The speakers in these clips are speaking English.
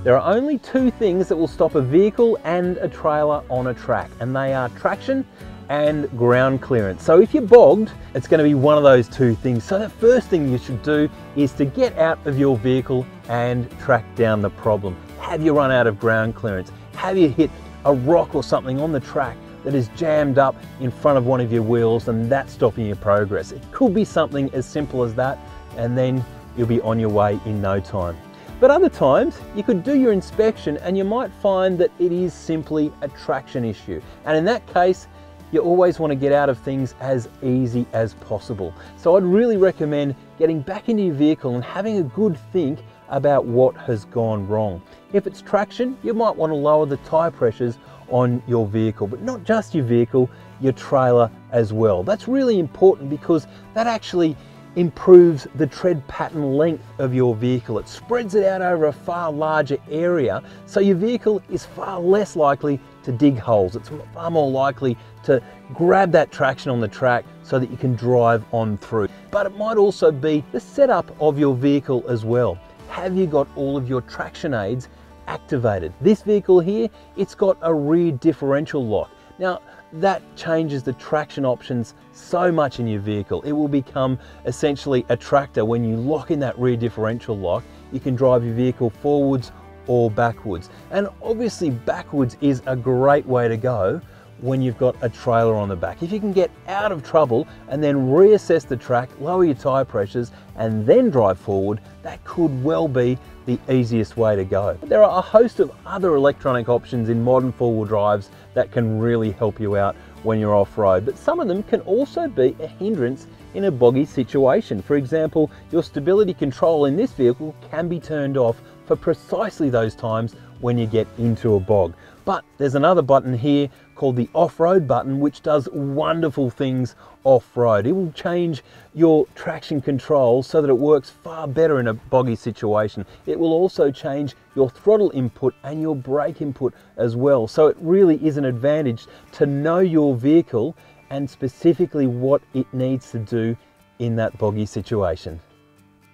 There are only two things that will stop a vehicle and a trailer on a track, and they are traction and ground clearance. So if you're bogged, it's going to be one of those two things. So the first thing you should do is to get out of your vehicle and track down the problem. Have you run out of ground clearance? Have you hit a rock or something on the track that is jammed up in front of one of your wheels and that's stopping your progress? It could be something as simple as that, and then you'll be on your way in no time. But other times you could do your inspection and you might find that it is simply a traction issue. And in that case, you always want to get out of things as easy as possible. So I'd really recommend getting back into your vehicle and having a good think about what has gone wrong. If it's traction, you might want to lower the tyre pressures on your vehicle, but not just your vehicle, your trailer as well. That's really important because that actually improves the tread pattern length of your vehicle. It spreads it out over a far larger area, so your vehicle is far less likely to dig holes. It's far more likely to grab that traction on the track so that you can drive on through. But it might also be the setup of your vehicle as well. Have you got all of your traction aids activated? This vehicle here, it's got a rear differential lock. Now, that changes the traction options so much in your vehicle. It will become essentially a tractor. When you lock in that rear differential lock, you can drive your vehicle forwards or backwards. And obviously backwards is a great way to go when you've got a trailer on the back. If you can get out of trouble and then reassess the track, lower your tyre pressures and then drive forward, that could well be the easiest way to go. There are a host of other electronic options in modern four-wheel drives that can really help you out when you're off-road, but some of them can also be a hindrance in a boggy situation. For example, your stability control in this vehicle can be turned off for precisely those times when you get into a bog. But there's another button here called the off-road button, which does wonderful things off-road. It will change your traction control so that it works far better in a boggy situation. It will also change your throttle input and your brake input as well. So it really is an advantage to know your vehicle and specifically what it needs to do in that boggy situation.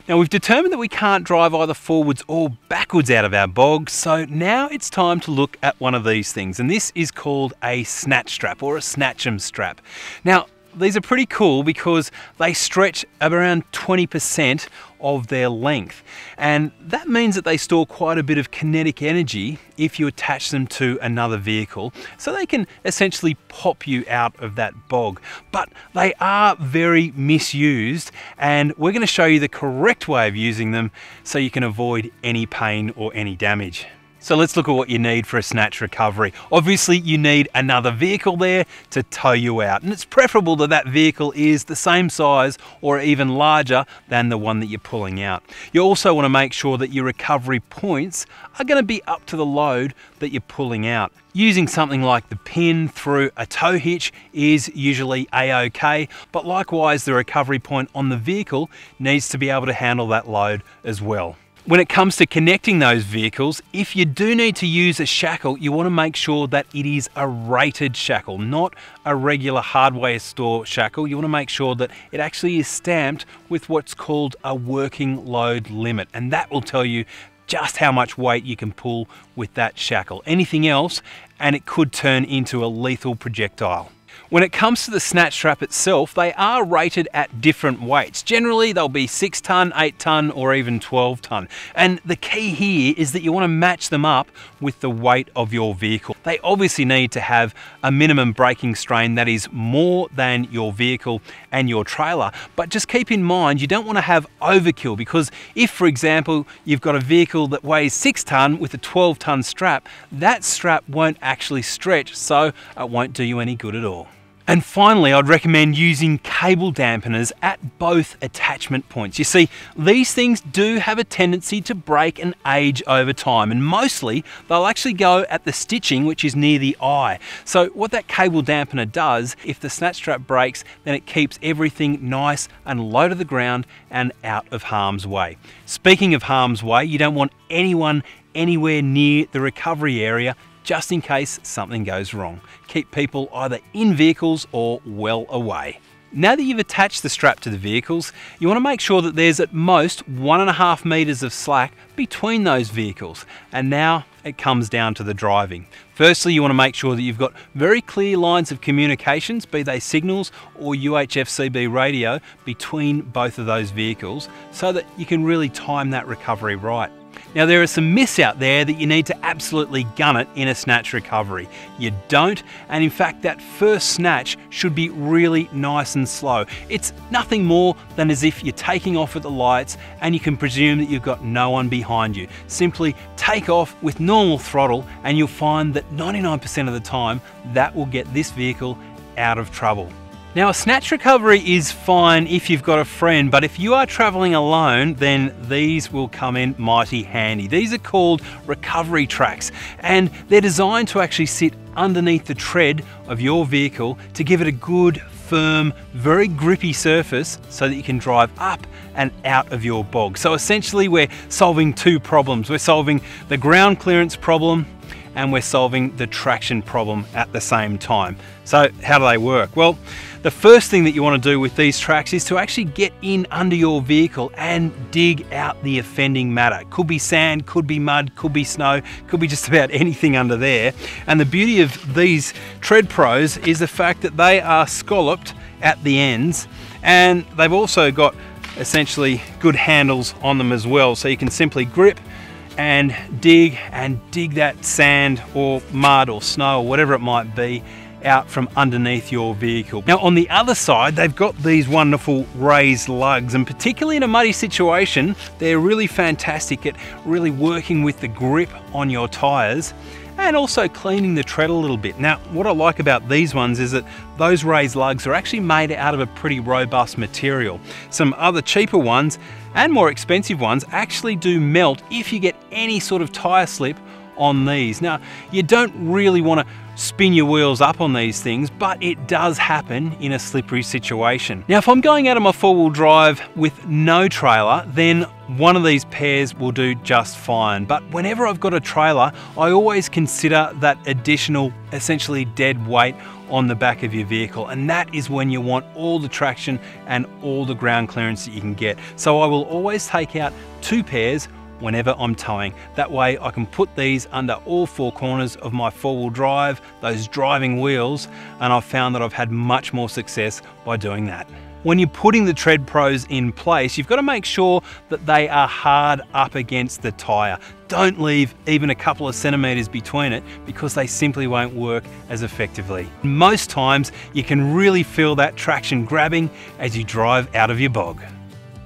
Now we've determined that we can't drive either forwards or backwards out of our bog, so now it's time to look at one of these things, and this is called a snatch strap or a snatch-em strap. Now these are pretty cool because they stretch around 20% of their length, and that means that they store quite a bit of kinetic energy if you attach them to another vehicle, so they can essentially pop you out of that bog. But they are very misused, and we're going to show you the correct way of using them so you can avoid any pain or any damage. So let's look at what you need for a snatch recovery. Obviously you need another vehicle there to tow you out, and it's preferable that that vehicle is the same size or even larger than the one that you're pulling out. You also want to make sure that your recovery points are going to be up to the load that you're pulling out. Using something like the pin through a tow hitch is usually a-okay, but likewise the recovery point on the vehicle needs to be able to handle that load as well. When it comes to connecting those vehicles, if you do need to use a shackle, you want to make sure that it is a rated shackle, not a regular hardware store shackle. You want to make sure that it actually is stamped with what's called a working load limit, and that will tell you just how much weight you can pull with that shackle. Anything else, and it could turn into a lethal projectile. When it comes to the snatch strap itself, they are rated at different weights. Generally, they'll be 6 ton, 8 ton, or even 12 ton. And the key here is that you want to match them up with the weight of your vehicle. They obviously need to have a minimum braking strain that is more than your vehicle and your trailer. But just keep in mind, you don't want to have overkill, because if, for example, you've got a vehicle that weighs 6 ton with a 12 ton strap, that strap won't actually stretch, so it won't do you any good at all. And finally, I'd recommend using cable dampeners at both attachment points. You see, these things do have a tendency to break and age over time, and mostly they'll actually go at the stitching, which is near the eye. So what that cable dampener does, if the snatch strap breaks, then it keeps everything nice and low to the ground and out of harm's way. Speaking of harm's way, you don't want anyone anywhere near the recovery area, just in case something goes wrong. Keep people either in vehicles or well away. Now that you've attached the strap to the vehicles, you want to make sure that there's at most 1.5 meters of slack between those vehicles. And now it comes down to the driving. Firstly, you want to make sure that you've got very clear lines of communications, be they signals or UHF-CB radio, between both of those vehicles so that you can really time that recovery right. Now there are some myths out there that you need to absolutely gun it in a snatch recovery. You don't, and in fact that first snatch should be really nice and slow. It's nothing more than as if you're taking off at the lights and you can presume that you've got no one behind you. Simply take off with normal throttle and you'll find that 99% of the time that will get this vehicle out of trouble. Now a snatch recovery is fine if you've got a friend, but if you are traveling alone, then these will come in mighty handy. These are called recovery tracks, and they're designed to actually sit underneath the tread of your vehicle to give it a good, firm, very grippy surface so that you can drive up and out of your bog. So essentially we're solving two problems. We're solving the ground clearance problem and we're solving the traction problem at the same time. So how do they work? Well, the first thing that you want to do with these tracks is to actually get in under your vehicle and dig out the offending matter. Could be sand, could be mud, could be snow, could be just about anything under there. And the beauty of these Tread Pros is the fact that they are scalloped at the ends, and they've also got essentially good handles on them as well, so you can simply grip and dig that sand or mud or snow or whatever it might be out from underneath your vehicle. Now on the other side, they've got these wonderful raised lugs, and particularly in a muddy situation, they're really fantastic at really working with the grip on your tyres and also cleaning the tread a little bit. Now what I like about these ones is that those raised lugs are actually made out of a pretty robust material. Some other cheaper ones and more expensive ones actually do melt if you get any sort of tyre slip on these. Now you don't really want to spin your wheels up on these things, but it does happen in a slippery situation. Now if I'm going out of my four-wheel drive with no trailer, then one of these pairs will do just fine. But whenever I've got a trailer, I always consider that additional, essentially dead weight on the back of your vehicle, and that is when you want all the traction and all the ground clearance that you can get. So I will always take out two pairs whenever I'm towing. That way I can put these under all four corners of my four-wheel drive, those driving wheels, and I've found that I've had much more success by doing that. When you're putting the Tread Pros in place, you've got to make sure that they are hard up against the tyre. Don't leave even a couple of centimetres between it, because they simply won't work as effectively. Most times you can really feel that traction grabbing as you drive out of your bog.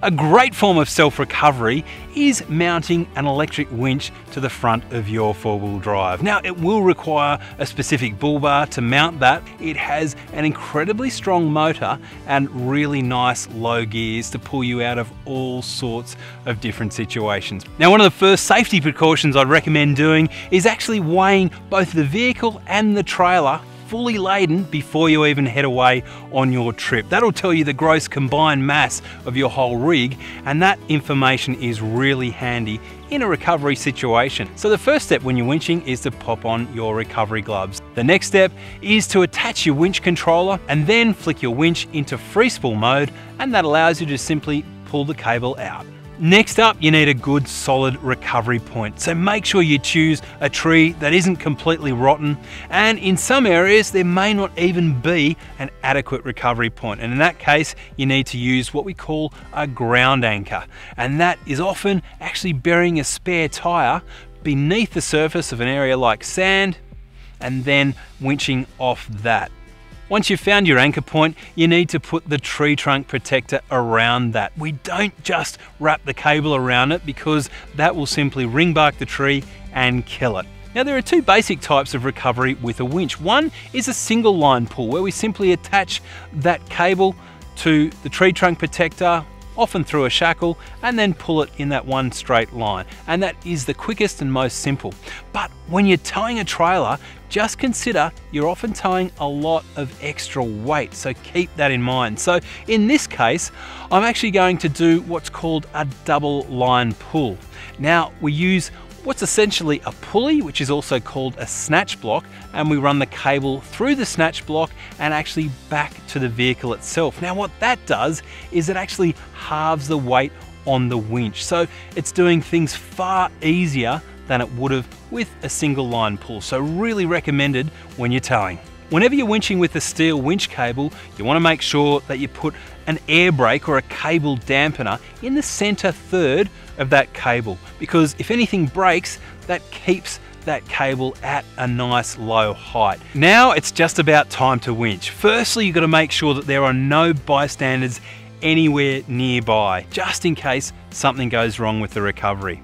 A great form of self-recovery is mounting an electric winch to the front of your four-wheel drive. Now it will require a specific bull bar to mount that. It has an incredibly strong motor and really nice low gears to pull you out of all sorts of different situations. Now one of the first safety precautions I'd recommend doing is actually weighing both the vehicle and the trailer fully laden before you even head away on your trip. That'll tell you the gross combined mass of your whole rig, and that information is really handy in a recovery situation. So the first step when you're winching is to pop on your recovery gloves. The next step is to attach your winch controller and then flick your winch into free spool mode, and that allows you to simply pull the cable out. Next up, you need a good solid recovery point. So make sure you choose a tree that isn't completely rotten, and in some areas there may not even be an adequate recovery point, and in that case you need to use what we call a ground anchor, and that is often actually burying a spare tyre beneath the surface of an area like sand and then winching off that. Once you've found your anchor point, you need to put the tree trunk protector around that. We don't just wrap the cable around it, because that will simply ring bark the tree and kill it. Now there are two basic types of recovery with a winch. One is a single line pull, where we simply attach that cable to the tree trunk protector, often through a shackle, and then pull it in that one straight line. And that is the quickest and most simple. But when you're towing a trailer, just consider you're often towing a lot of extra weight, so keep that in mind. So in this case, I'm actually going to do what's called a double line pull. Now we use what's essentially a pulley, which is also called a snatch block, and we run the cable through the snatch block and actually back to the vehicle itself. Now what that does is it actually halves the weight on the winch, so it's doing things far easier than it would have with a single line pull. So really recommended when you're towing. Whenever you're winching with a steel winch cable, you want to make sure that you put an air brake or a cable dampener in the center third of that cable, because if anything breaks, that keeps that cable at a nice low height. Now it's just about time to winch. Firstly, you've got to make sure that there are no bystanders anywhere nearby, just in case something goes wrong with the recovery.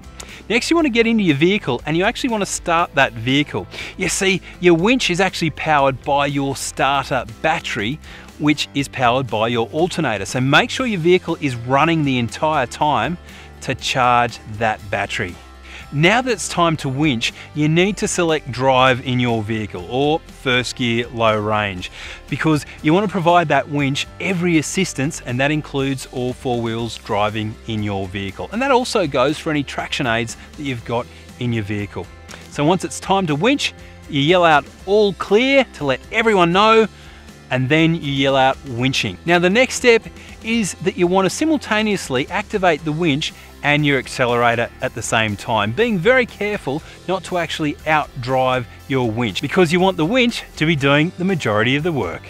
Next, you want to get into your vehicle and you actually want to start that vehicle. You see, your winch is actually powered by your starter battery, which is powered by your alternator. So make sure your vehicle is running the entire time to charge that battery. Now that it's time to winch, you need to select drive in your vehicle, or first gear low range, because you want to provide that winch every assistance, and that includes all four wheels driving in your vehicle. And that also goes for any traction aids that you've got in your vehicle. So once it's time to winch, you yell out all clear to let everyone know, and then you yell out winching. Now the next step is that you want to simultaneously activate the winch and your accelerator at the same time, being very careful not to actually outdrive your winch, because you want the winch to be doing the majority of the work.